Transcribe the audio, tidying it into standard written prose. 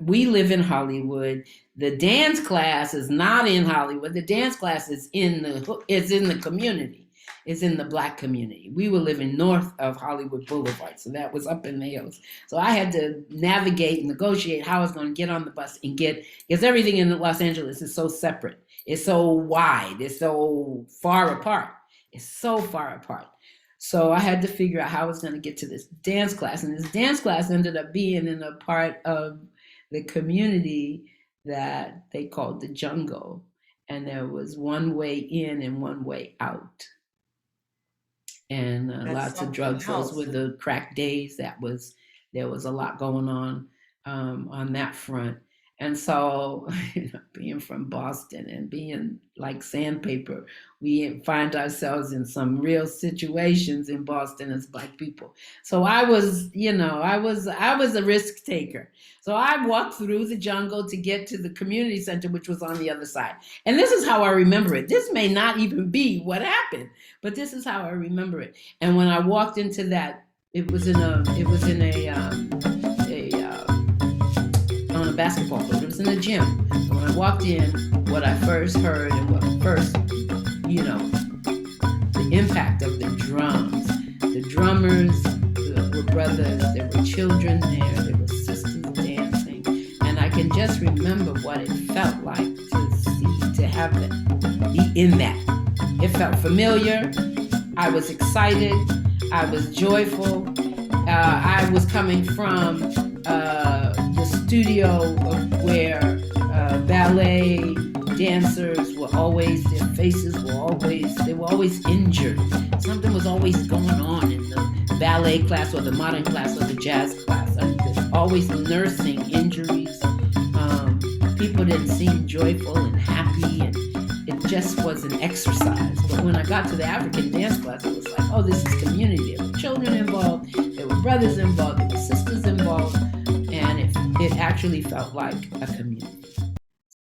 we live in Hollywood. The dance class is not in Hollywood. The dance class is in the community. It's in the Black community. We were living north of Hollywood Boulevard, so that was up in the hills. So I had to navigate and negotiate how I was going to get on the bus and because everything in Los Angeles is so separate. It's so wide. It's so far apart. It's so far apart. So I had to figure out how I was going to get to this dance class. And this dance class ended up being in a part of the community that they called the jungle. And there was one way in and one way out. And lots of drugs. Those were the crack days. There was a lot going on that front. And so, being from Boston and being like sandpaper, we find ourselves in some real situations in Boston as Black people. So I was a risk taker. So I walked through the jungle to get to the community center, which was on the other side. And this is how I remember it. This may not even be what happened, but this is how I remember it. And when I walked into that, it was on a basketball court. It was in a gym. So when I walked in, what I first heard and the impact of the drums. The drummers were brothers. There were children there. There were sisters dancing. And I can just remember what it felt like to have it, be in that. It felt familiar. I was excited. I was joyful. I was coming from the studio where ballet dancers were always, their faces they were always injured. Something was always going on in the ballet class or the modern class or the jazz class. There's always nursing injuries. People didn't seem joyful and happy, and it just was an exercise. But when I got to the African dance class, it was like, oh, this is community. There were children involved, there were brothers involved, there were sisters involved, and it actually felt like a community.